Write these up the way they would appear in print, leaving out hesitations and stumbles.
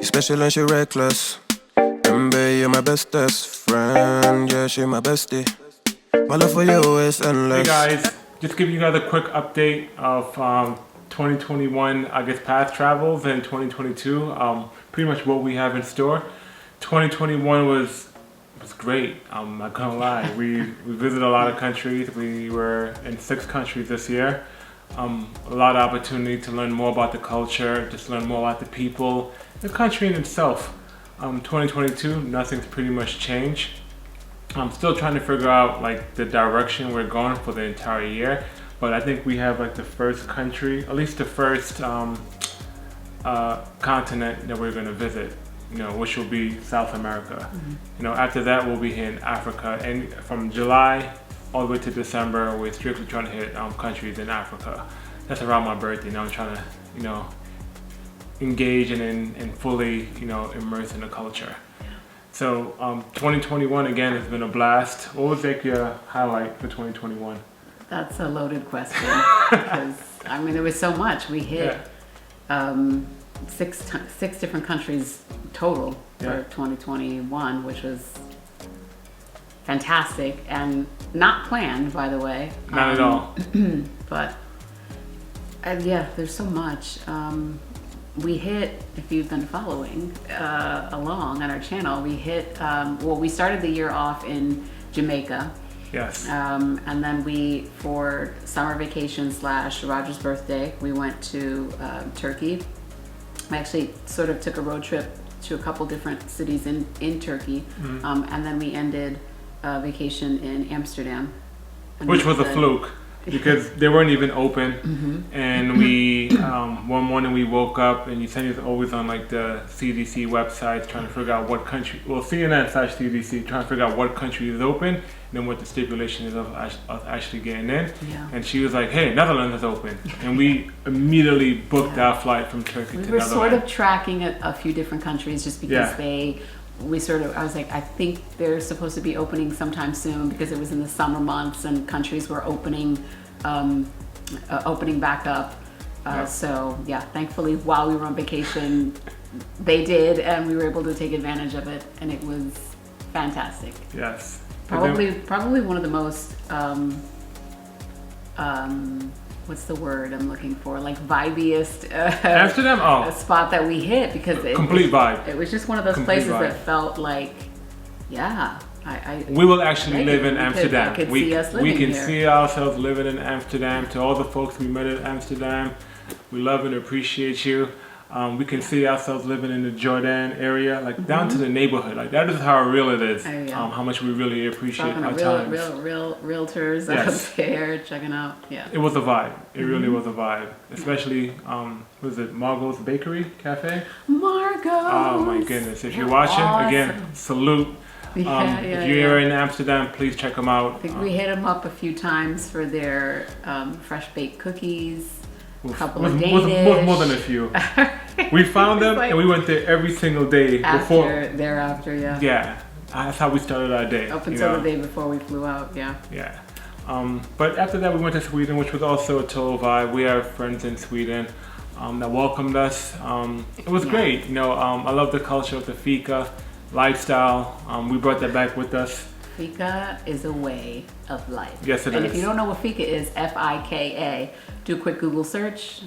You're special and she reckless. Remember, you're my bestest friend. Yeah, she my bestie. My love for you is endless. Hey guys, just giving you guys a quick update of 2021, I guess, past travels and 2022. Pretty much what we have in store. 2021 was great. I'm not gonna lie. We visited a lot of countries. We were in 6 countries this year. A lot of opportunity to learn more about the culture, just learn more about the people, the country in itself. 2022, nothing's pretty much changed. I'm still trying to figure out like the direction we're going for the entire year, but I think we have like the first country, at least the first continent that we're going to visit, which will be South America. After that we'll be here in Africa, and from July all the way to December we're strictly trying to hit countries in Africa. That's around my birthday. Now I'm trying to engage and fully immerse in the culture. So 2021 again has been a blast. What was like your highlight for 2021? That's a loaded question because there was so much. We hit six different countries total for 2021, which was fantastic and not planned, by the way. Not at all. But there's so much. We hit, if you've been following along on our channel, we hit, we started the year off in Jamaica. Yes. And then for summer vacation / Roger's birthday, we went to Turkey. We actually sort of took a road trip to a couple different cities in Turkey. And then we ended vacation in Amsterdam. Which was a fluke. Because they weren't even open, and we one morning we woke up, and Yecenia is always on like the CDC website trying to figure out what country, CNN/CDC, trying to figure out what country is open, and then what the stipulation is of actually getting in. Yeah. And she was like, "Hey, Netherlands is open," and we immediately booked our flight from Turkey to Netherlands. We were sort of tracking a few different countries just because I was like, I think they're supposed to be opening sometime soon because it was in the summer months and countries were opening back up. So thankfully while we were on vacation, they did, and we were able to take advantage of it, and it was fantastic. Yes. Probably one of the most, what's the word I'm looking for? Like vibiest Amsterdam? Spot that we hit because complete vibe. It was just one of those places that felt like, we will actually live in Amsterdam. We can see ourselves living in Amsterdam. To all the folks we met in Amsterdam, we love and appreciate you. We can see ourselves living in the Jordan area, like down to the neighborhood. Like that is how real it is. How much we really appreciate our time. Real realtors out there checking out. Yeah. It was a vibe. It really was a vibe. Especially, was it Margot's Bakery Cafe? Margot's. Oh my goodness! If you're watching, again, salute. If you're in Amsterdam, please check them out. I think we hit them up a few times for their fresh baked cookies. A couple of Danish. More than a few. We found them and we went there every single day thereafter. Yeah, that's how we started our day. Up until the day before we flew out. Yeah. But after that, we went to Sweden, which was also a total vibe. We have friends in Sweden that welcomed us. It was great. I love the culture of the fika lifestyle. We brought that back with us. Fika is a way of life. Yes, it is. And if you don't know what fika is, Fika, do a quick Google search.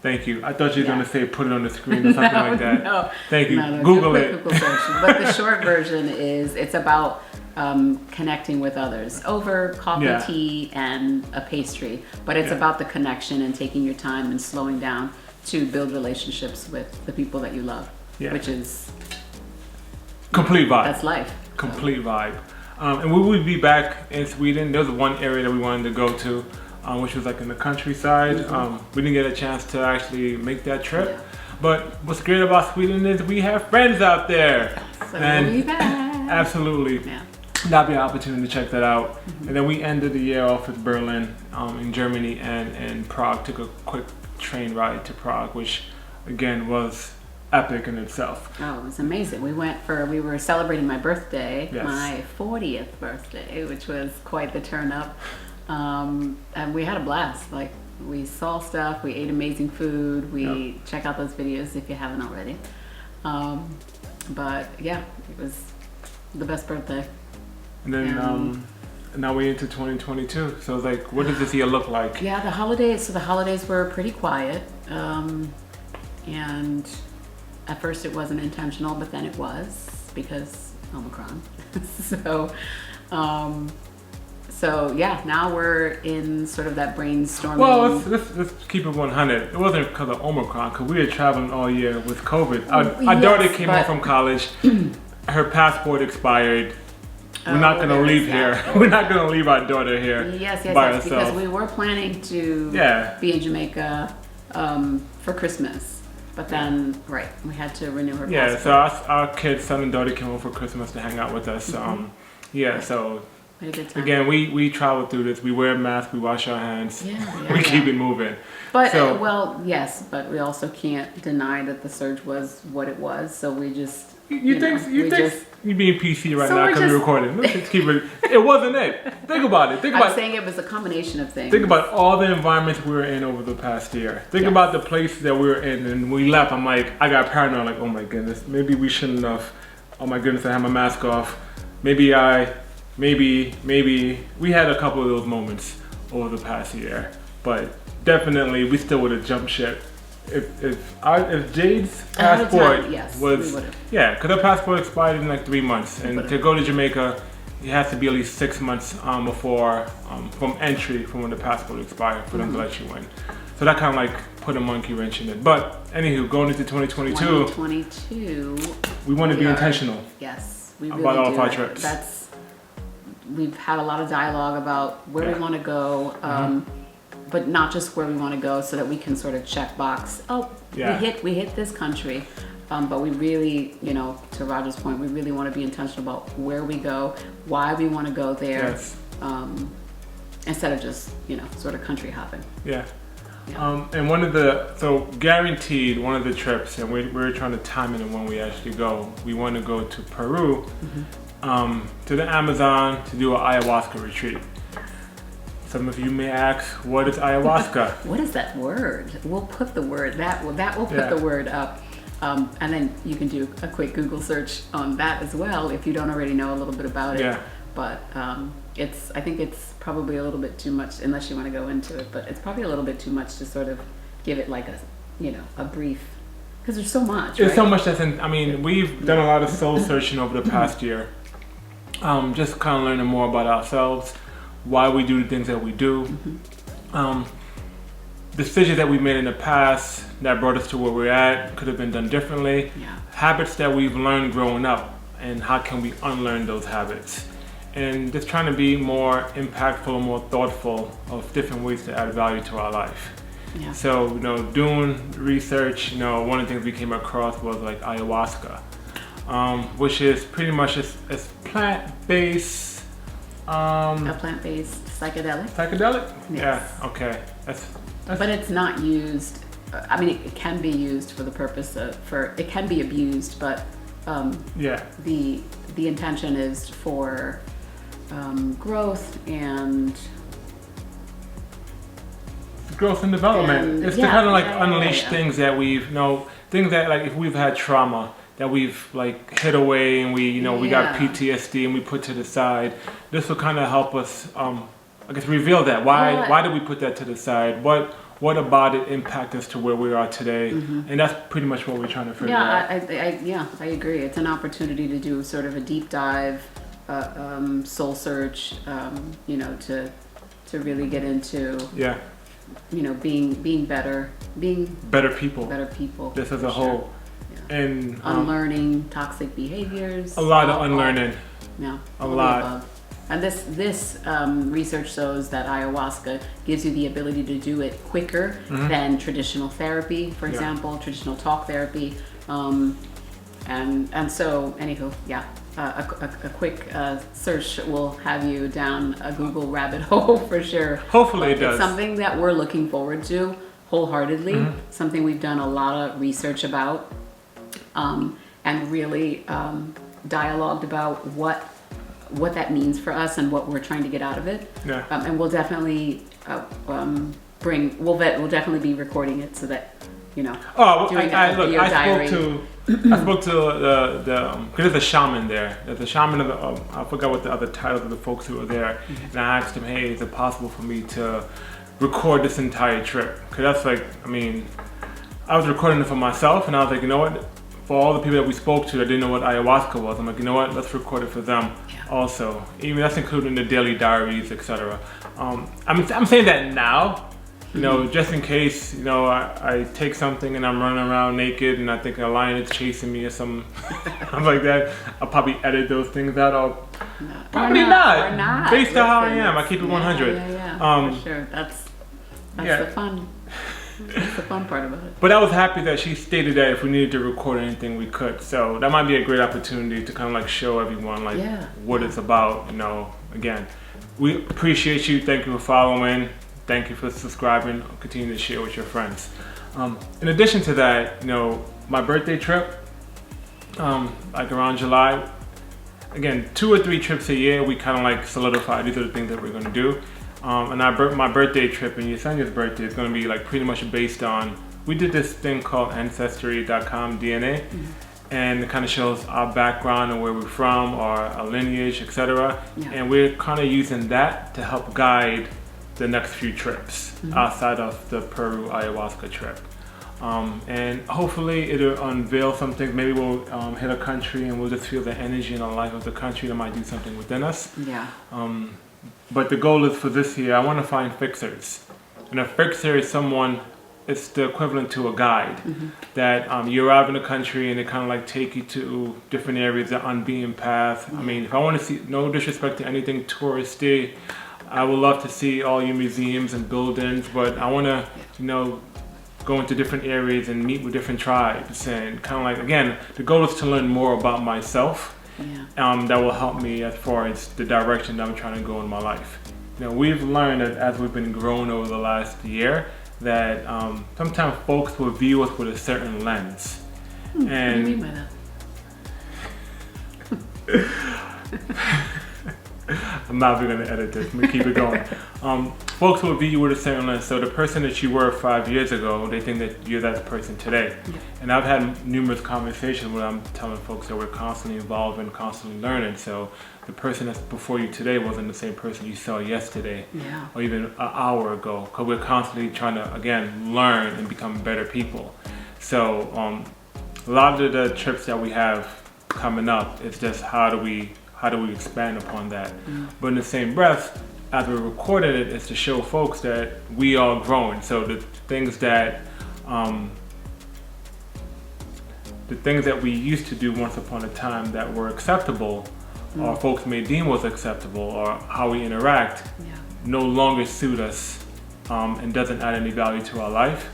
Thank you. I thought you were going to say put it on the screen or something like that. No. Thank you. Google it. Google search. But the short version is it's about connecting with others over coffee, tea, and a pastry. But it's about the connection and taking your time and slowing down to build relationships with the people that you love, which is complete vibe. That's life. Complete vibe. And we would be back in Sweden. There was one area that we wanted to go to, which was like in the countryside. We didn't get a chance to actually make that trip. But what's great about Sweden is we have friends out there. So we back. Absolutely. That'll be an opportunity to check that out. And then we ended the year off with Berlin in Germany and Prague. Took a quick train ride to Prague, which again was epic in itself. Oh, it was amazing. We were celebrating my birthday, my 40th birthday, which was quite the turn up. And we had a blast. Like, we saw stuff, we ate amazing food, we check out those videos if you haven't already. But yeah, it was the best birthday. And then now we're into 2022. So like, what does this year look like? Yeah, the holidays were pretty quiet. And at first it wasn't intentional, but then it was because Omicron. So yeah, now we're in sort of that brainstorming. Well, let's keep it 100. It wasn't because of Omicron, because we were traveling all year with COVID. Our daughter came home from college. Her passport expired. We're not going to leave here. We're not going to leave our daughter here Yes, by herself. because we were planning to be in Jamaica for Christmas. But then, we had to renew her passport. Yeah, so our kids, son and daughter, came home for Christmas to hang out with us. So had a good time. again, we travel through this. We wear masks, we wash our hands, we keep it moving. But, yes, but we also can't deny that the surge was what it was. So we just... You think you're being PC right now because we're recording. Let's just keep it. It wasn't it. Think about it. I'm saying it was a combination of things. Think about all the environments we were in over the past year. Think about the places that we were in, and we left. I'm like, I got paranoid. Like, oh my goodness, maybe we shouldn't have. Oh my goodness, I have my mask off. Maybe we had a couple of those moments over the past year, but definitely we still would have jumped ship. If Jade's passport was because her passport expired in like 3 months, and to go to Jamaica, it has to be at least 6 months before from entry from when the passport expired for them to let you in. So that kind of like put a monkey wrench in it. But anywho, going into 2022, we want to be intentional. Yes, we really about all do. of our trips. We've had a lot of dialogue about where we want to go. But not just where we want to go, so that we can sort of check box. We hit this country, but we really, to Roger's point, we really want to be intentional about where we go, why we want to go there, instead of just sort of country hopping. And guaranteed one of the trips, and we're trying to time it in when we actually go. We want to go to Peru, to the Amazon to do an ayahuasca retreat. Some of you may ask, what is ayahuasca? What is that word? We'll put the word, we'll put the word up. And then you can do a quick Google search on that as well if you don't already know a little bit about it. Yeah. But I think it's probably a little bit too much, unless you want to go into it, but it's probably a little bit too much to sort of give it like a brief, because there's so much. There's so much we've done a lot of soul searching over the past year. Just kind of learning more about ourselves, why we do the things that we do, decisions that we made in the past that brought us to where we're at could have been done differently, habits that we've learned growing up, and how can we unlearn those habits, and just trying to be more impactful, more thoughtful of different ways to add value to our life. So doing research, one of the things we came across was like ayahuasca, which is pretty much it's plant-based. A plant-based psychedelic. Psychedelic? Yes. Yeah. Okay. But it's not used. It can be used for the purpose of it can be abused, but the intention is for growth and development. It's to kind of like unleash things that things that like if we've had trauma that we've like hid away, and we got PTSD and we put to the side. This will kind of help us, reveal that. Why did we put that to the side? What about it impact us to where we are today? And that's pretty much what we're trying to figure out. I agree. It's an opportunity to do sort of a deep dive, soul search, to really get into being better people. This as a whole. And unlearning toxic behaviors. A lot of unlearning. Yeah, a lot. And this research shows that ayahuasca gives you the ability to do it quicker than traditional therapy, for example, traditional talk therapy. And so, anywho, a quick search will have you down a Google rabbit hole for sure. Hopefully it does. It's something that we're looking forward to wholeheartedly. Something we've done a lot of research about. And really dialogued about what that means for us and what we're trying to get out of it. And we'll definitely we'll definitely be recording it so that I spoke to I spoke to because there's a shaman there. There's a shaman of the, I forgot what the other titles of the folks who were there. And I asked him, hey, is it possible for me to record this entire trip? Because that's like, I mean, I was recording it for myself, and I was like, you know what? For all the people that we spoke to that didn't know what ayahuasca was, I'm like, you know what? Let's record it for them also. Even that's including the daily diaries, etc. I'm saying that now, you know, just in case, you know, I take something and I'm running around naked and I think a lion is chasing me or something like that. I'll probably edit those things out. Or probably not. Or not. Based on how I am, I keep it 100. Yeah, for sure. That's the fun. That's the fun part about it. But I was happy that she stated that if we needed to record anything, we could. So that might be a great opportunity to kind of like show everyone like what it's about. You know, again, we appreciate you. Thank you for following. Thank you for subscribing. Continue to share with your friends. In addition to that, you know, my birthday trip, like around July. Again, 2 or 3 trips a year. We kind of like solidify these are the things that we're going to do. And my birthday trip and Yecenia's birthday is going to be like pretty much based on, we did this thing called Ancestry.com DNA, and it kind of shows our background and where we're from, our lineage, etc. And we're kind of using that to help guide the next few trips outside of the Peru ayahuasca trip. And hopefully it'll unveil something. Maybe we'll hit a country and we'll just feel the energy and the life of the country that might do something within us. But the goal is for this year, I want to find fixers. And a fixer is someone, it's the equivalent to a guide. That you arrive in a country and they kind of like take you to different areas, the unbeaten path. I mean, if I want to see, no disrespect to anything touristy, I would love to see all your museums and buildings, but I want to, you know, go into different areas and meet with different tribes and kind of like, again, the goal is to learn more about myself. That will help me as far as the direction that I'm trying to go in my life. You know, we've learned that as we've been growing over the last year, that sometimes folks will view us with a certain lens. And what do you mean by that? I'm not even gonna edit this. Let me keep it going. Folks will view you with a certain lens. So the person that you were 5 years ago, they think that you're that person today. And I've had numerous conversations where I'm telling folks that we're constantly evolving, constantly learning. So the person that's before you today wasn't the same person you saw yesterday, or even an hour ago. Because we're constantly trying to, again, learn and become better people. So a lot of the trips that we have coming up is just how do we expand upon that. But in the same breath, as we're recording it, is to show folks that we are growing. So the things that we used to do once upon a time that were acceptable, or folks may deem was acceptable, or how we interact, no longer suit us and doesn't add any value to our life.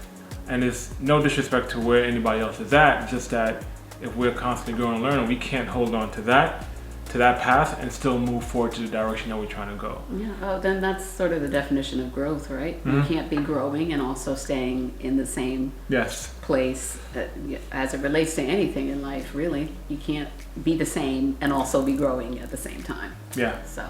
And it's no disrespect to where anybody else is at, just that if we're constantly growing and learning, we can't hold on to that path and still move forward to the direction that we're trying to go. Then that's sort of the definition of growth, right? You can't be growing and also staying in the same place as it relates to anything in life, really. You can't be the same and also be growing at the same time. So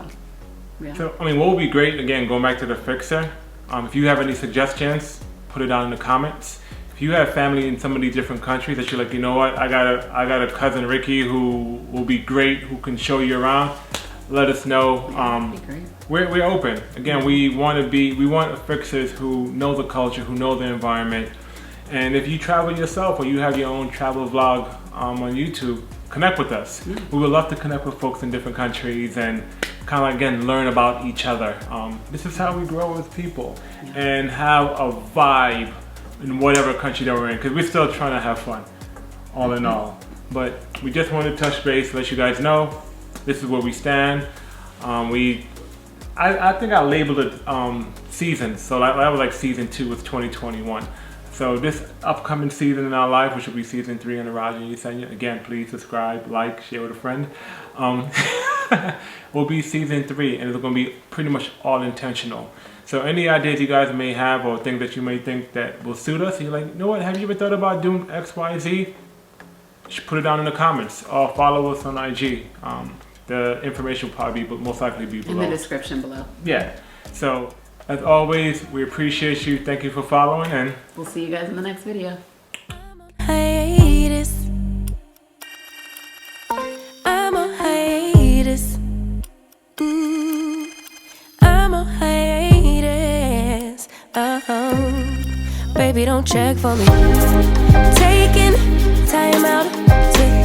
I mean, what would be great, again, going back to the fixer, if you have any suggestions, put it down in the comments. If you have family in some of these different countries that you're like, you know what, I got a cousin Ricky who will be great, who can show you around, let us know. We're open. Again, we want fixers who know the culture, who know the environment. And if you travel yourself or you have your own travel vlog on YouTube, connect with us. We would love to connect with folks in different countries and kind of, again, learn about each other. This is how we grow as people and have a vibe in whatever country that we're in, because we're still trying to have fun, all in all. But we just wanted to touch base, let you guys know this is where we stand. I think I labeled it seasons, so that was like season 2 with 2021. So this upcoming season in our life, which will be season 3 in the Raj and Yecenia, again, please subscribe, like, share with a friend, will be season 3, and it's going to be pretty much all intentional. So any ideas you guys may have or things that you may think that will suit us, you're like, you know what, have you ever thought about doing X, Y, Z? You should put it down in the comments or follow us on IG. The information will probably most likely be below. In the description below. So as always, we appreciate you. Thank you for following, and we'll see you guys in the next video. Hiatus. baby, don't check for me. Taking time out to